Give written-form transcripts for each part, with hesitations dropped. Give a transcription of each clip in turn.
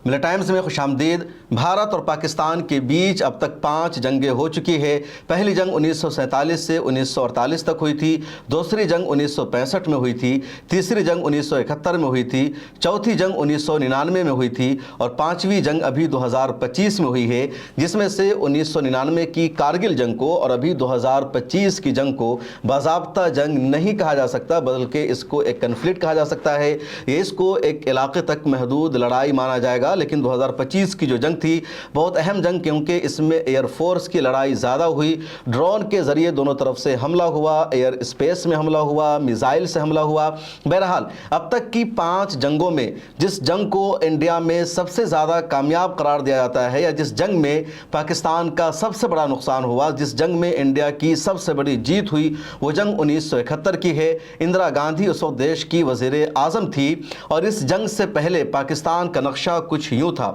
Military times में खुशामदीद। भारत और पाकिस्तान के बीच अब तक 5 जंगें हो चुकी है। पहली जंग 1947 से 1948 तक हुई थी। दूसरी जंग 1965 में हुई थी। तीसरी जंग 1971 में हुई थी। चौथी जंग 1999 में हुई थी और पांचवी जंग अभी 2025 में हुई है, जिसमें से 1999 की कारगिल जंग को और अभी 2025 की जंग को बाज़ाब्ता जंग नहीं कहा जा सकता, बल्कि इसको एक कन्फ्लिक्ट कहा जा सकता है। ये इसको एक इलाके तक महदूद लड़ाई माना जाएगा। लेकिन 2025 की जो जंग थी बहुत अहम जंग, क्योंकि इसमें एयरफोर्स की लड़ाई ज़्यादा हुई। ड्रोन के ज़रिए दोनों तरफ से हमला हुआ, एयर स्पेस में हमला हुआ, मिसाइल से हमला हुआ। बहरहाल अब तक की 5 जंगों में जिस जंग को इंडिया में सबसे ज़्यादा कामयाब करार दिया जाता है, या जिस जंग में पाकिस्तान का सबसे बड़ा नुकसान हुआ, जिस जंग में इंडिया की सबसे बड़ी जीत हुई, वो जंग 1971 की है। इंदिरा गांधी उस वक्त देश की वज़ीर आज़म थी और इस जंग से पहले पाकिस्तान का नक्शा कुछ यूं था।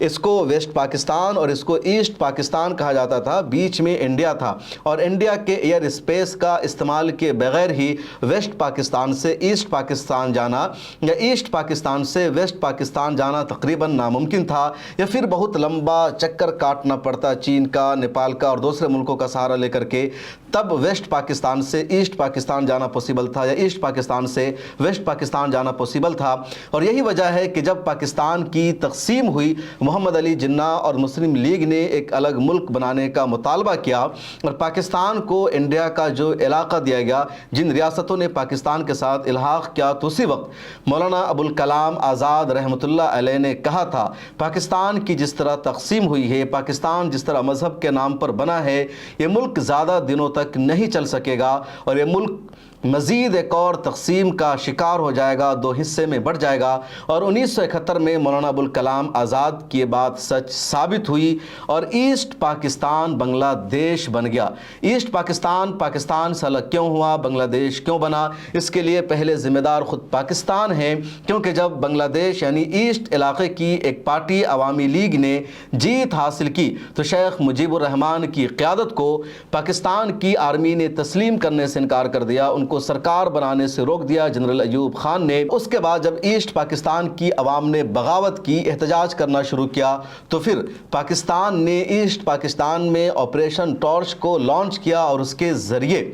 इसको वेस्ट पाकिस्तान और इसको ईस्ट पाकिस्तान कहा जाता था। बीच में इंडिया था और इंडिया के एयर स्पेस का इस्तेमाल के बगैर ही वेस्ट पाकिस्तान से ईस्ट पाकिस्तान जाना या ईस्ट पाकिस्तान से वेस्ट पाकिस्तान जाना तकरीबन नामुमकिन था, या फिर बहुत लंबा चक्कर काटना पड़ता चीन का, नेपाल का और दूसरे मुल्कों का सहारा लेकर के, तब वेस्ट पाकिस्तान से ईस्ट पाकिस्तान जाना पॉसिबल था या ईस्ट पाकिस्तान से वेस्ट पाकिस्तान जाना पॉसिबल था। और यही वजह है कि जब पाकिस्तान की तकसीम हुई, मोहम्मद अली जिन्ना और मुस्लिम लीग ने एक अलग मुल्क बनाने का मुतालबा किया और पाकिस्तान को इंडिया का जो इलाका दिया गया, जिन रियासतों ने पाकिस्तान के साथ इल्हाक किया, तो उसी वक्त मौलाना अबुल कलाम आज़ाद रहमतुल्लाह अलैह ने कहा था, पाकिस्तान की जिस तरह तकसीम हुई है, पाकिस्तान जिस तरह मज़हब के नाम पर बना है, ये मुल्क ज़्यादा दिनों तक नहीं चल सकेगा और ये मुल्क मज़ीद एक और तकसीम का शिकार हो जाएगा, 2 हिस्से में बढ़ जाएगा। और 1971 में मौलाना अबुल कलाम आज़ाद की बात सच साबित हुई और ईस्ट पाकिस्तान बांग्लादेश बन गया। ईस्ट पाकिस्तान पाकिस्तान से अलग क्यों हुआ, बांग्लादेश क्यों बना, इसके लिए पहले ज़िम्मेदार ख़ुद पाकिस्तान है, क्योंकि जब बांग्लादेश यानी ईस्ट इलाके की एक पार्टी अवामी लीग ने जीत हासिल की तो शेख मुजीबुर रहमान की क़यादत को पाकिस्तान की आर्मी ने तस्लीम करने से इनकार कर दिया, उनको सरकार बनाने से रोक दिया जनरल अयूब खान ने। उसके बाद जब ईस्ट पाकिस्तान की अवाम ने बगावत की, एहतजाज करना शुरू किया, तो फिर पाकिस्तान ने ईस्ट पाकिस्तान में ऑपरेशन टॉर्च को लॉन्च किया और उसके ज़रिए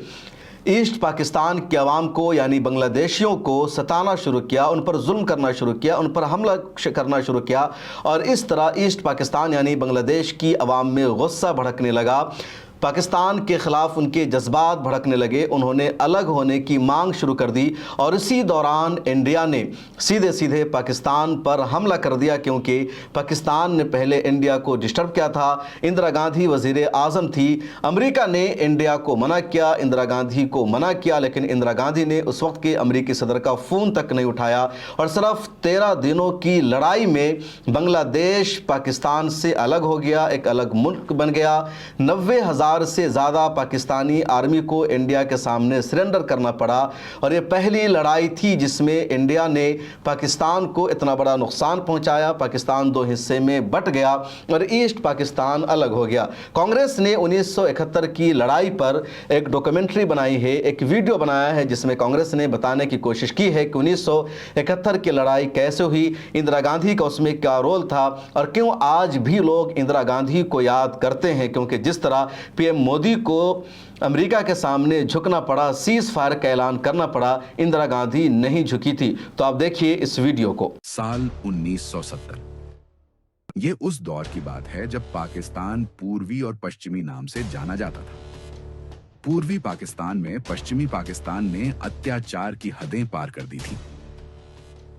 ईस्ट पाकिस्तान के अवाम को यानी बांग्लादेशियों को सताना शुरू किया, उन पर जुल्म करना शुरू किया, उन पर हमला करना शुरू किया और इस तरह ईस्ट पाकिस्तान यानी बांग्लादेश की अवाम में गुस्सा भड़कने लगा। पाकिस्तान के ख़िलाफ़ उनके जज्बात भड़कने लगे, उन्होंने अलग होने की मांग शुरू कर दी और इसी दौरान इंडिया ने सीधे सीधे पाकिस्तान पर हमला कर दिया, क्योंकि पाकिस्तान ने पहले इंडिया को डिस्टर्ब किया था। इंदिरा गांधी वज़ीर आज़म थी, अमेरिका ने इंडिया को मना किया, इंदिरा गांधी को मना किया, लेकिन इंदिरा गांधी ने उस वक्त के अमेरिकी सदर का फ़ोन तक नहीं उठाया और सिर्फ 13 दिनों की लड़ाई में बांग्लादेश पाकिस्तान से अलग हो गया, एक अलग मुल्क बन गया। 90,000 से ज़्यादा पाकिस्तानी आर्मी को इंडिया के सामने सरेंडर करना पड़ा और ये पहली लड़ाई थी जिसमें इंडिया ने पाकिस्तान को इतना बड़ा नुकसान पहुंचाया। पाकिस्तान 2 हिस्से में बट गया और ईस्ट पाकिस्तान अलग हो गया। कांग्रेस ने 1971 की लड़ाई पर एक डॉक्यूमेंट्री बनाई है, एक वीडियो बनाया है, जिसमें कांग्रेस ने बताने की कोशिश की है कि 1971 की लड़ाई कैसे हुई, इंदिरा गांधी का उसमें क्या रोल था और क्यों आज भी लोग इंदिरा गांधी को याद करते हैं, क्योंकि जिस तरह पीएम मोदी को अमेरिका के सामने झुकना पड़ा, सीज फायर का ऐलान करना पड़ा, इंदिरा गांधी नहीं झुकी थी। तो आप देखिए इस वीडियो को। साल 1970 ये उस दौर की बात है जब पाकिस्तान पूर्वी और पश्चिमी नाम से जाना जाता था। पूर्वी पाकिस्तान में पश्चिमी पाकिस्तान ने अत्याचार की हदें पार कर दी थी।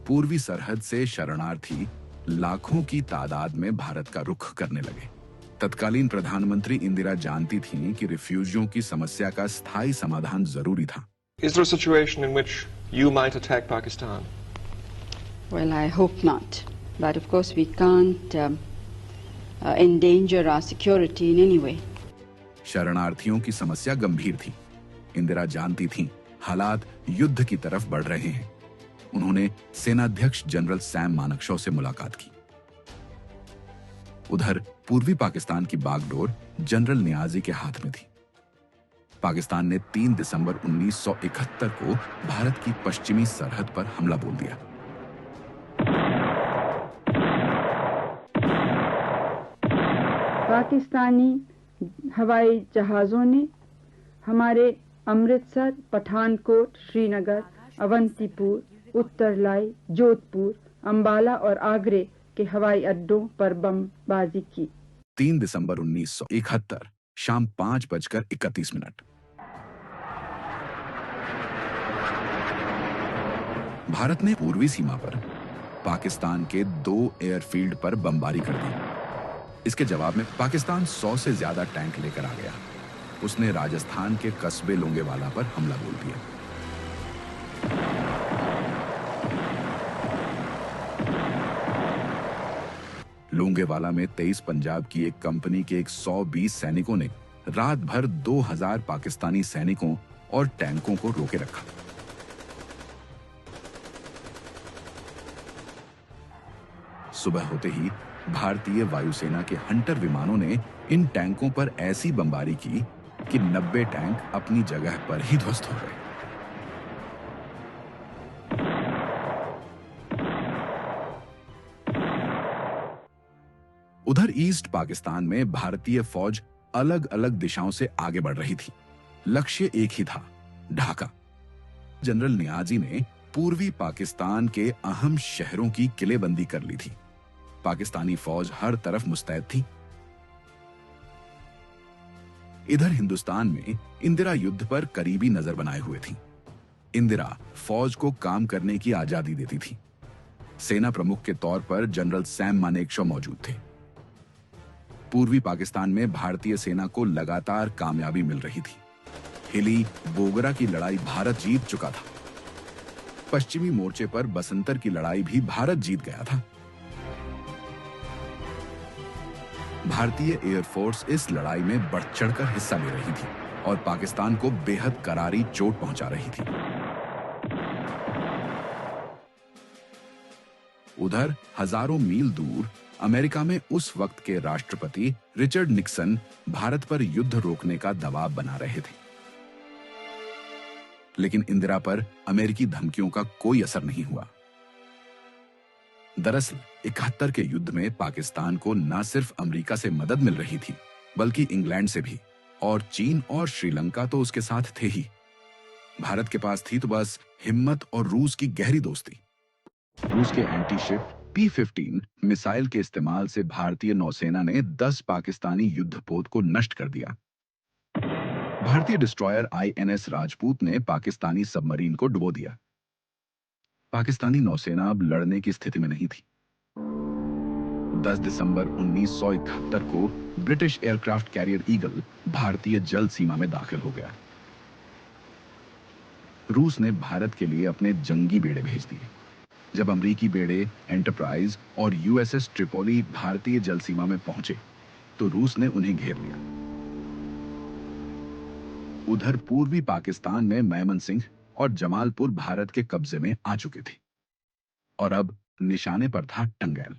पूर्वी सरहद से शरणार्थी लाखों की तादाद में भारत का रुख करने लगे। तत्कालीन प्रधानमंत्री इंदिरा जानती थीं कि रिफ्यूजियों की समस्या का स्थायी समाधान जरूरी था। Is there a situation in which you might attack Pakistan? Well, I hope not. But of course we can't endanger our security in any way. शरणार्थियों की समस्या गंभीर थी। इंदिरा जानती थीं हालात युद्ध की तरफ बढ़ रहे हैं। उन्होंने सेनाध्यक्ष जनरल सैम मानेकशॉ से मुलाकात की। उधर पूर्वी पाकिस्तान की बागडोर जनरल नियाजी के हाथ में थी। पाकिस्तान ने 3 दिसंबर 1971 को भारत की पश्चिमी सरहद पर हमला बोल दिया। पाकिस्तानी हवाई जहाज़ों ने हमारे अमृतसर, पठानकोट, श्रीनगर, अवंतीपुर, उत्तरलाई, जोधपुर, अंबाला और आगरे के हवाई अड्डों पर बमबाजी की। 3 दिसंबर 1971 शाम 5:31 भारत ने पूर्वी सीमा पर पाकिस्तान के 2 एयरफील्ड पर बमबारी कर दी। इसके जवाब में पाकिस्तान 100 से ज्यादा टैंक लेकर आ गया। उसने राजस्थान के कस्बे लोंगेवाला पर हमला बोल दिया। लोंगेवाला में 23 पंजाब की एक कंपनी के 120 सैनिकों ने रात भर 2000 पाकिस्तानी सैनिकों और टैंकों को रोके रखा। सुबह होते ही भारतीय वायुसेना के हंटर विमानों ने इन टैंकों पर ऐसी बमबारी की कि 90 टैंक अपनी जगह पर ही ध्वस्त हो गए। उधर ईस्ट पाकिस्तान में भारतीय फौज अलग अलग दिशाओं से आगे बढ़ रही थी। लक्ष्य एक ही था, ढाका। जनरल नियाजी ने पूर्वी पाकिस्तान के अहम शहरों की किलेबंदी कर ली थी। पाकिस्तानी फौज हर तरफ मुस्तैद थी। इधर हिंदुस्तान में इंदिरा युद्ध पर करीबी नजर बनाए हुए थी। इंदिरा फौज को काम करने की आजादी देती थी। सेना प्रमुख के तौर पर जनरल सैम मानेकशॉ मौजूद थे। पूर्वी पाकिस्तान में भारतीय सेना को लगातार कामयाबी मिल रही थी। हिली बोगरा की लड़ाई भारत जीत चुका था। पश्चिमी मोर्चे पर बसंतर की लड़ाई भी भारत जीत गया था। भारतीय एयरफोर्स इस लड़ाई में बढ़ चढ़कर हिस्सा ले रही थी और पाकिस्तान को बेहद करारी चोट पहुंचा रही थी। उधर हजारों मील दूर अमेरिका में उस वक्त के राष्ट्रपति रिचर्ड निक्सन भारत पर युद्ध रोकने का दबाव बना रहे थे। लेकिन इंदिरा पर अमेरिकी धमकियों का कोई असर नहीं हुआ। दरअसल 71 के युद्ध में पाकिस्तान को न सिर्फ अमेरिका से मदद मिल रही थी, बल्कि इंग्लैंड से भी, और चीन और श्रीलंका तो उसके साथ थे ही। भारत के पास थी तो बस हिम्मत और रूस की गहरी दोस्ती। रूस के एंटी शिप P-15 मिसाइल के इस्तेमाल से भारतीय नौसेना ने 10 पाकिस्तानी युद्धपोत को नष्ट कर दिया। भारतीय डिस्ट्रॉयर INS राजपूत ने पाकिस्तानी सबमरीन को डुबो दिया। पाकिस्तानी नौसेना अब लड़ने की स्थिति में नहीं थी। 10 दिसंबर 1971 को ब्रिटिश एयरक्राफ्ट कैरियर ईगल भारतीय जल सीमा में दाखिल हो गया। रूस ने भारत के लिए अपने जंगी बेड़े भेज दिए। जब अमेरिकी बेड़े एंटरप्राइज और USS ट्रिपोली भारतीय जल सीमा में पहुंचे तो रूस ने उन्हें घेर लिया। उधर पूर्वी पाकिस्तान में मैमनसिंह और जमालपुर भारत के कब्जे में आ चुके थे और अब निशाने पर था टंगैल।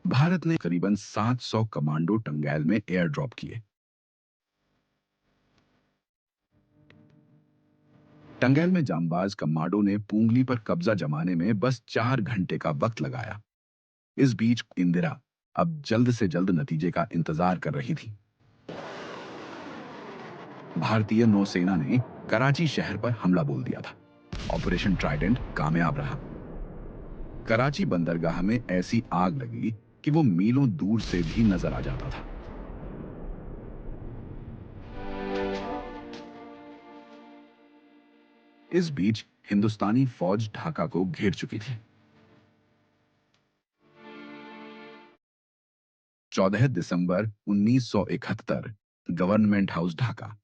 भारत ने करीबन 700 कमांडो टंगैल में एयर ड्रॉप किए। टंगैल में जांबाज कमांडो ने पुंगली पर कब्जा जमाने में बस 4 घंटे का वक्त लगाया। इस बीच इंदिरा अब जल्द से जल्द नतीजे का इंतजार कर रही थी। भारतीय नौसेना ने कराची शहर पर हमला बोल दिया था। ऑपरेशन ट्राइडेंट कामयाब रहा। कराची बंदरगाह में ऐसी आग लगी कि वो मीलों दूर से भी नजर आ जाता था। इस बीच हिंदुस्तानी फौज ढाका को घेर चुकी थी। 14 दिसंबर 1971 government house Dhaka.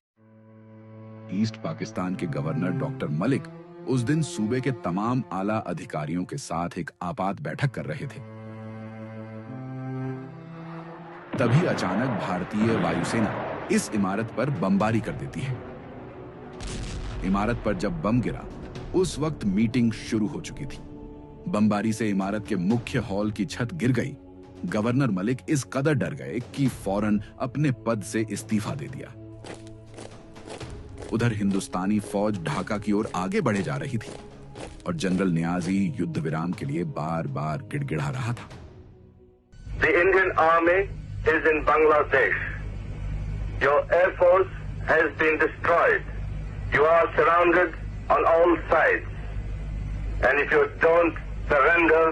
East Pakistan के गवर्नर डॉक्टर मलिक उस दिन सूबे के तमाम आला अधिकारियों के साथ एक आपात बैठक कर रहे थे। तभी अचानक भारतीय वायुसेना इस इमारत पर बमबारी कर देती है। इमारत पर जब बम गिरा उस वक्त मीटिंग शुरू हो चुकी थी। बमबारी से इमारत के मुख्य हॉल की छत गिर गई। गवर्नर मलिक इस कदर डर गए कि फौरन अपने पद से इस्तीफा दे दिया। उधर हिंदुस्तानी फौज ढाका की ओर आगे बढ़े जा रही थी और जनरल नियाजी युद्ध विराम के लिए बार बार गिड़गिड़ा रहा था। The Indian Army is in Bangladesh. Your air force has been destroyed. You are surrounded on all sides. And if you don't surrender,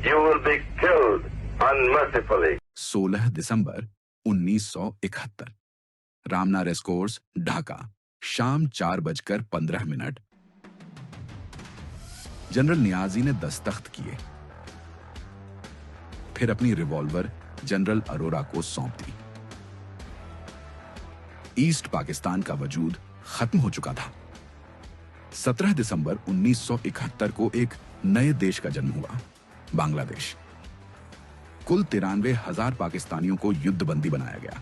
you will be killed unmercifully. 16 दिसंबर 1971, रामना रेसकोर्स, ढाका, शाम 4:15। जनरल नियाजी ने दस्तखत किए, फिर अपनी रिवॉल्वर जनरल अरोरा को सौंप दी। East Pakistan का वजूद खत्म हो चुका था। 17 दिसंबर 1971 को एक नए देश का जन्म हुआ, बांग्लादेश। कुल 93,000 पाकिस्तानियों को युद्धबंदी बनाया गया।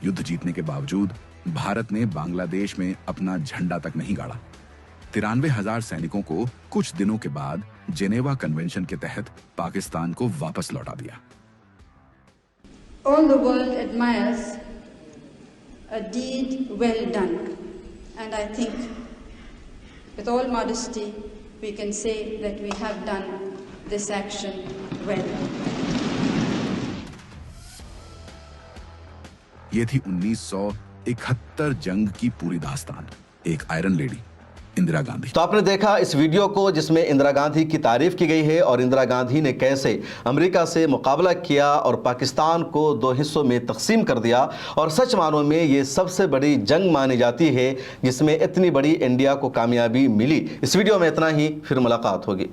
युद्ध जीतने के बावजूद भारत ने बांग्लादेश में अपना झंडा तक नहीं गाड़ा। 93,000 सैनिकों को कुछ दिनों के बाद जेनेवा कन्वेंशन के तहत पाकिस्तान को वापस लौटा दिया। All the world admires a deed well done, and I think, with all modesty, we can say that we have done this action well. ये थी 1971 जंग की पूरी दास्तान। एक आयरन लेडी, इंदिरा गांधी। तो आपने देखा इस वीडियो को जिसमें इंदिरा गांधी की तारीफ की गई है और इंदिरा गांधी ने कैसे अमेरिका से मुकाबला किया और पाकिस्तान को 2 हिस्सों में तकसीम कर दिया। और सच मानों में ये सबसे बड़ी जंग मानी जाती है जिसमें इतनी बड़ी इंडिया को कामयाबी मिली। इस वीडियो में इतना ही, फिर मुलाकात होगी।